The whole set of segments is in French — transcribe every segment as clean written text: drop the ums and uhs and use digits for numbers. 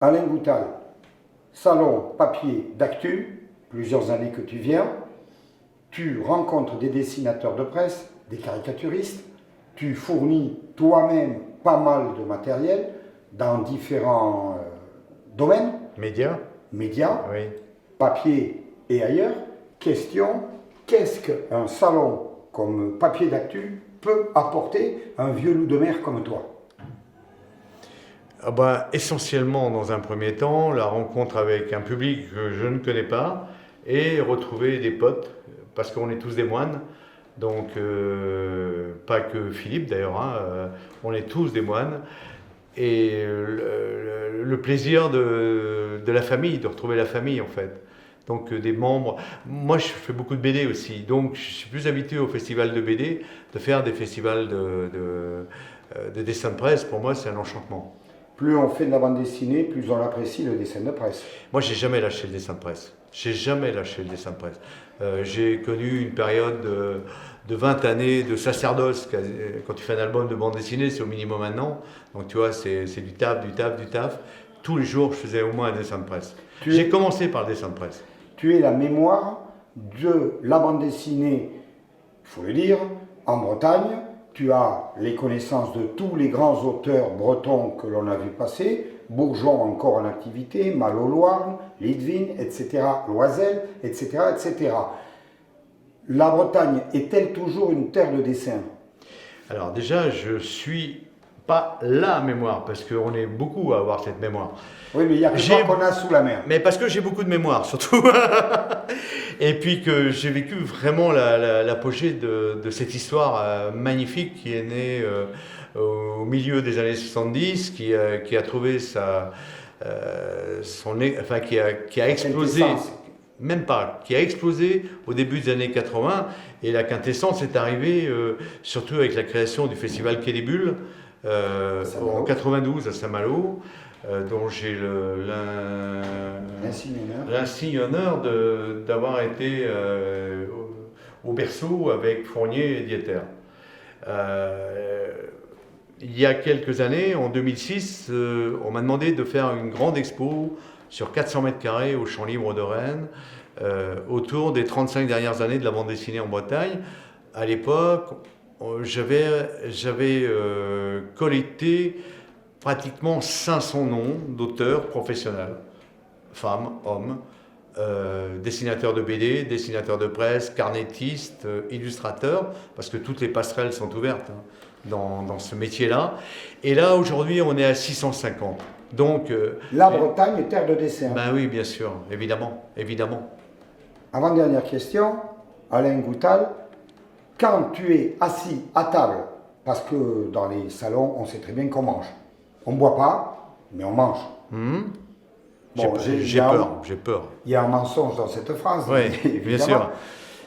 Alain Goutal, salon papier d'actu, plusieurs années que tu viens, tu rencontres des dessinateurs de presse, des caricaturistes, tu fournis toi-même pas mal de matériel dans différents domaines, Média. médias, Oui. papier et ailleurs. Question, qu'est-ce qu'un salon comme papier d'actu peut apporter à un vieux loup de mer comme toi? Essentiellement, dans un premier temps, la rencontre avec un public que je ne connais pas et retrouver des potes, parce qu'on est tous des moines. Donc, pas que Philippe d'ailleurs, hein, on est tous des moines. Et le plaisir de la famille, de retrouver la famille en fait. Donc des membres. Moi je fais beaucoup de BD aussi, donc je suis plus habitué au festival de BD, de faire des festivals de dessin de presse. Pour moi c'est un enchantement. Plus on fait de la bande dessinée, plus on apprécie le dessin de presse. Moi j'ai jamais lâché le dessin de presse. J'ai jamais lâché le dessin de presse. J'ai connu une période de 20 années de sacerdoce. Quand tu fais un album de bande dessinée, c'est au minimum un an. Donc tu vois, c'est du taf, du taf, du taf. Tous les jours, je faisais au moins un dessin de presse. J'ai commencé par le dessin de presse. Tu es la mémoire de la bande dessinée, il faut le dire, en Bretagne. Tu as les connaissances de tous les grands auteurs bretons que l'on a vu passer, Bourgeon encore en activité, Malo-Loarn, Lidvin, etc., Loisel, etc., etc. La Bretagne est-elle toujours une terre de dessin? Alors déjà, je suis pas la mémoire, parce qu'on est beaucoup à avoir cette mémoire. Oui, mais il y a que toi qu'on a sous la mer. Mais parce que j'ai beaucoup de mémoire, surtout. Et puis que j'ai vécu vraiment l'apogée de cette histoire magnifique qui est née au milieu des années 70, qui a trouvé qui a explosé, même pas, qui a explosé au début des années 80. Et la quintessence est arrivée surtout avec la création du festival Quai des Bulles en 92 à Saint-Malo. Dont j'ai l'insigne honneur d'avoir été au berceau avec Fournier et Dieter. Il y a quelques années, en 2006, on m'a demandé de faire une grande expo sur 400 mètres carrés au Champ Libre de Rennes, autour des 35 dernières années de la bande dessinée en Bretagne. À l'époque, j'avais collecté pratiquement 500 noms d'auteurs professionnels, femmes, hommes, dessinateurs de BD, dessinateurs de presse, carnettistes, illustrateurs, parce que toutes les passerelles sont ouvertes dans ce métier-là. Et là, aujourd'hui, on est à 650. Donc, la Bretagne est terre de dessin. Ben oui, bien sûr, évidemment, évidemment. Avant-dernière question, Alain Goutal, quand tu es assis à table, parce que dans les salons, on sait très bien qu'on mange. On ne boit pas, mais on mange. Bon, j'ai peur. Il y a un mensonge dans cette phrase. Oui, bien sûr.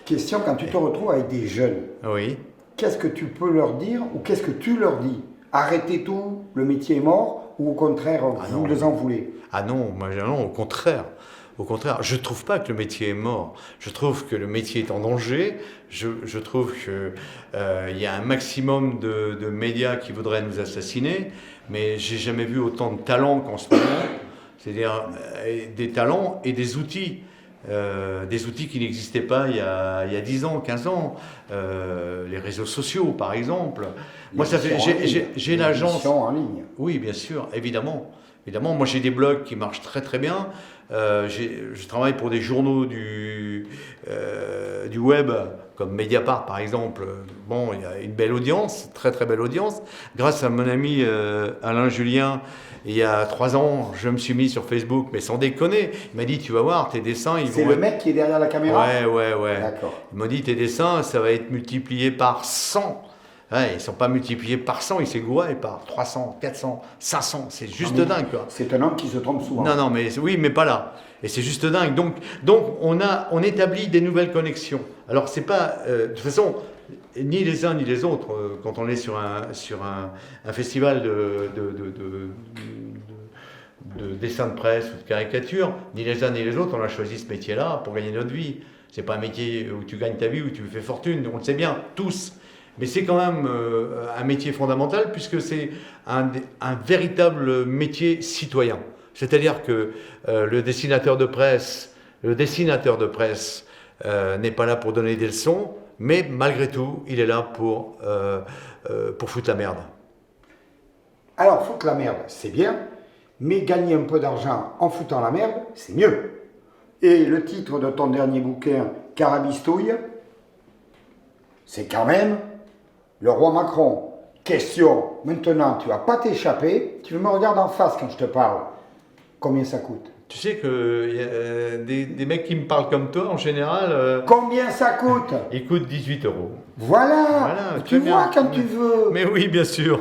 Question, quand tu te retrouves avec des jeunes, oui. Qu'est-ce que tu peux leur dire ou qu'est-ce que tu leur dis? Arrêtez tout, le métier est mort, ou au contraire, vous les en voulez? Ah non, moi non, au contraire. Au contraire, je ne trouve pas que le métier est mort. Je trouve que le métier est en danger. Je trouve qu'il y a un maximum de médias qui voudraient nous assassiner. Mais j'ai jamais vu autant de talents qu'en ce moment. C'est-à-dire des talents et des outils. Des outils qui n'existaient pas il y a 10 ans, 15 ans. Les réseaux sociaux, par exemple. Moi, j'ai l'agence. En ligne. Oui, bien sûr, évidemment. Évidemment, moi j'ai des blogs qui marchent très très bien. Je travaille pour des journaux du web, comme Mediapart par exemple. Bon, il y a une belle audience, très très belle audience. Grâce à mon ami Alain Julien, il y a 3 ans, je me suis mis sur Facebook, mais sans déconner. Il m'a dit, tu vas voir, tes dessins, ils vont... C'est le mec qui est derrière la caméra? Ouais. D'accord. Il m'a dit, tes dessins, ça va être multiplié par 100. Ouais, ils ne sont pas multipliés par 100, il s'est gouré par 300, 400, 500. C'est juste dingue, quoi. C'est un homme qui se trompe souvent. Non, mais oui, mais pas là. Et c'est juste dingue. Donc on établit des nouvelles connexions. Alors, c'est pas... de toute façon, ni les uns ni les autres, quand on est sur un festival de dessin de presse ou de caricature, ni les uns ni les autres, on a choisi ce métier-là pour gagner notre vie. C'est pas un métier où tu gagnes ta vie, où tu fais fortune. On le sait bien, tous. Mais c'est quand même un métier fondamental puisque c'est un véritable métier citoyen. C'est-à-dire que le dessinateur de presse n'est pas là pour donner des leçons, mais malgré tout, il est là pour foutre la merde. Alors, foutre la merde, c'est bien, mais gagner un peu d'argent en foutant la merde, c'est mieux. Et le titre de ton dernier bouquin, Carabistouille, c'est quand même le roi Macron. Question, maintenant tu vas pas t'échapper, tu me regardes en face quand je te parle. Combien ça coûte? Tu sais qu'il y a des mecs qui me parlent comme toi, en général, Combien ça coûte? ils coûtent 18 euros. Voilà, Voilà, tu très vois bien. quand tu veux. Mais oui, bien sûr.